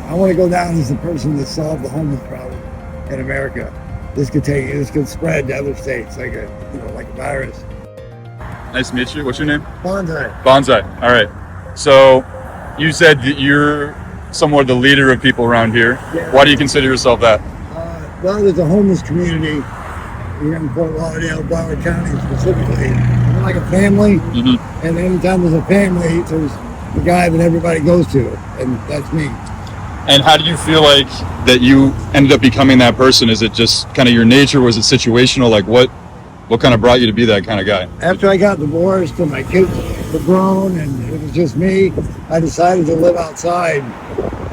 I want to go down as the person that solved the homeless problem in America. This could spread to other states like a virus. Nice to meet you. What's your name? Bonsai. Bonsai. All right. So you said that you're somewhat the leader of people around here. Yeah. Why do you consider yourself that? Well, there's a homeless community here in Fort Lauderdale, Broward County specifically. We're like a family, and anytime there's a family, there's the guy that everybody goes to, and that's me. And how do you feel like that you ended up becoming that person? Is it just kind of your nature? Was it situational? Like what kind of brought you to be that kind of guy? After I got divorced and my kids were grown and it was just me, I decided to live outside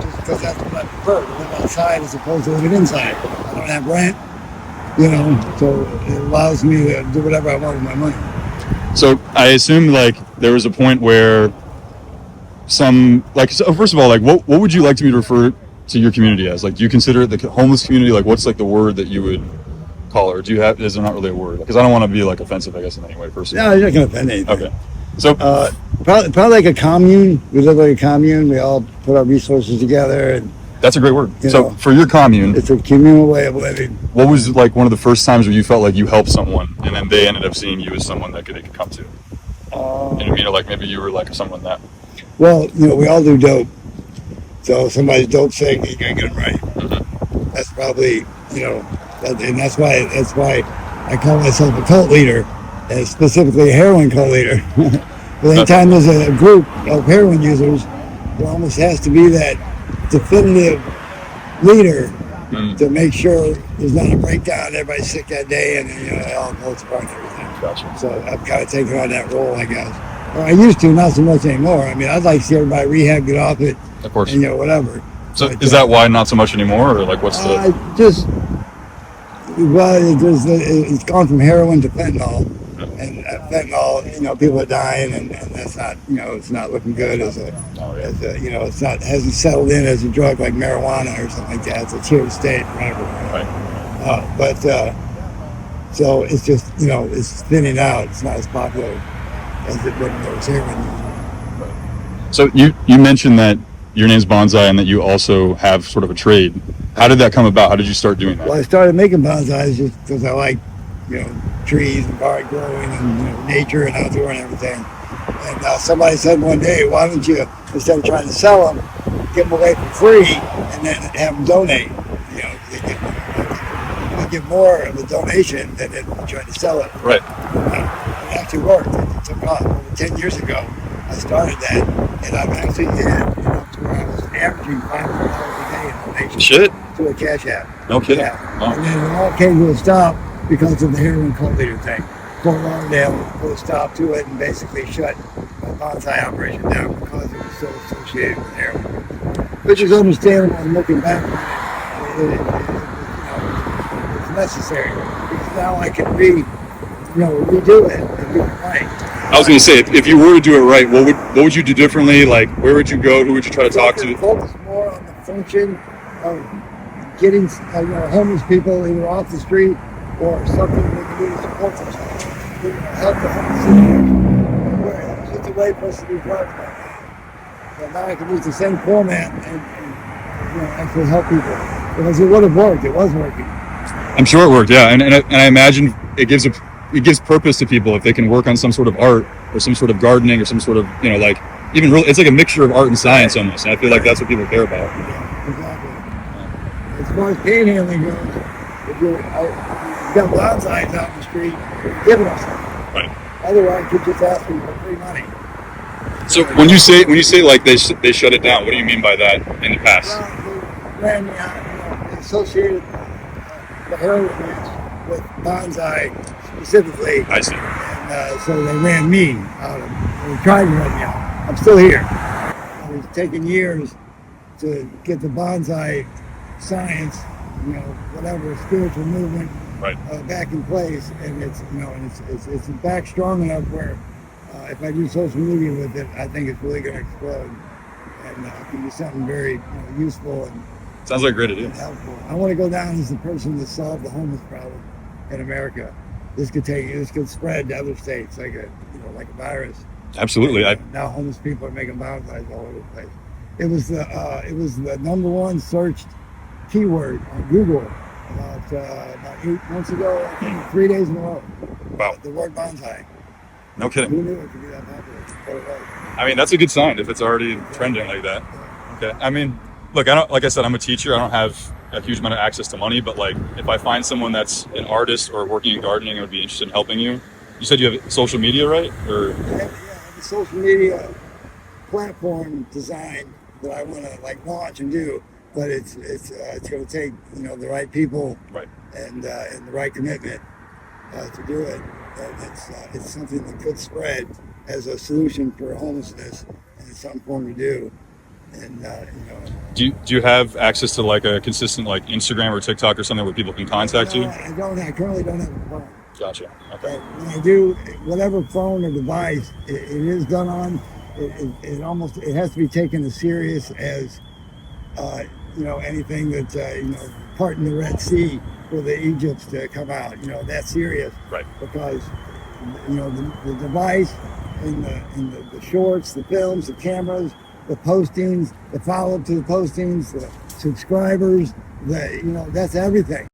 just because that's what I prefer, to live outside as opposed to living inside. I don't have rent, so it allows me to do whatever I want with my money. So I assume like there was a point where so first of all, like what would you like to me to refer to your community as? Like, do you consider it the homeless community? Like, what's like the word that you would call it? Or is there not really a word? Because I don't want to be like offensive, I guess, in any way, personally. No, you're not going to offend anything. Okay. So probably like a commune. We live like a commune. We all put our resources together, and that's a great word. So for your commune, it's a communal way of living. What was like one of the first times where you felt like you helped someone, and then they ended up seeing you as someone that they could come to? Like maybe you were like someone that. Well, we all do dope. So if somebody's dope sick, you gotta get them right. That's probably, and that's why I call myself a cult leader, and specifically a heroin cult leader. But anytime there's a group of heroin users, there almost has to be that definitive leader to make sure there's not a breakdown, everybody's sick that day, and it all goes apart and everything. Gotcha. So I've kind of taken on that role, I guess. Or I used to, not so much anymore. I mean, I'd like to see everybody rehab, get off it, of course, and whatever. So is that why not so much anymore, or like what's the? It's gone from heroin to fentanyl, and fentanyl, people are dying, and that's not, it's not looking good hasn't settled in as a drug like marijuana or something like that. It's a tier state, whatever. Right. So it's just, it's thinning out. It's not as popular as it was heroin. So you mentioned that your name's Bonsai and that you also have sort of a trade. How did that come about? How did you start doing that? Well, I started making bonsais just because I like, trees and garden growing and nature and outdoor and everything. And somebody said one day, why don't you, instead of trying to sell them, give them away for free and then have them donate. They get more of a donation than trying to sell it. Right. It actually worked. It took off. Over 10 years ago, I started that, and I've actually had to where I was averaging $500 a day in donations. Shit. To a cash app. No kidding. Yeah. Oh. And then it all came to a stop because of the heroin cult leader thing. Fort Lauderdaile put a stop to it and basically shut my bonsai operation down because it was so associated with heroin. Which is understandable and looking back on it. It's necessary because now I can redo it and do it right. I was going to say, if you were to do it right, what would you do differently? Like, where would you go? Who would you try to talk to? Focus more on the function of getting homeless people either off the street or something they can do to support themselves. Help the homeless situation. It's just a way for us to do drugs right now. So now I can use the same format and actually help people. Because it would have worked. It was working. I'm sure it worked, yeah. And I imagine it gives purpose to people if they can work on some sort of art or some sort of gardening or some sort of, it's like a mixture of art and science almost. And I feel like that's what people care about. Yeah, exactly. As far as panhandling goes, if you've got bonsais out in the street, you're giving them something. Right. Otherwise, you're just asking for free money. So when you say like they shut it down, what do you mean by that in the past? Well, they ran me out. They associated the heroin use with bonsai specifically. I see. And so they ran me out of it. They tried to run me out. I'm still here. It's taken years to get the bonsai science, whatever spiritual movement back in place, and it's back strong enough where if I do social media with it, I think it's really going to explode, and it can be something very useful and sounds like a great idea. Helpful. I want to go down as the person that solved the homeless problem in America. This could spread to other states like a virus. Absolutely. Now homeless people are making bonsais all over the place. it was the number one searched keyword on Google about 8 months ago. I think 3 days in a row. Wow. The word bonsai. No kidding. Who knew it could be that popular? But it was. I mean, that's a good sign if it's already trending like that. Okay. I mean, look, I don't, like I said, I'm a teacher. I don't have a huge amount of access to money, but like if I find someone that's an artist or working in gardening and would be interested in helping you, you said you have social media, right? Or I have a social media platform design that I want to like launch and do, but it's going to take the right people right. and the right commitment to do it. And it's something that could spread as a solution for homelessness, and it's something for them to do. And Do you have access to like a consistent like Instagram or TikTok or something where people can contact you? I don't. I currently don't have a phone. Gotcha. Okay. But when I do, whatever phone or device it is done on, it has to be taken as serious as anything that part in the Red Sea for the Egypts to come out. That's serious. Right. Because the device and the shorts, the films, the cameras, the postings, the follow up to the postings, the subscribers, that's everything.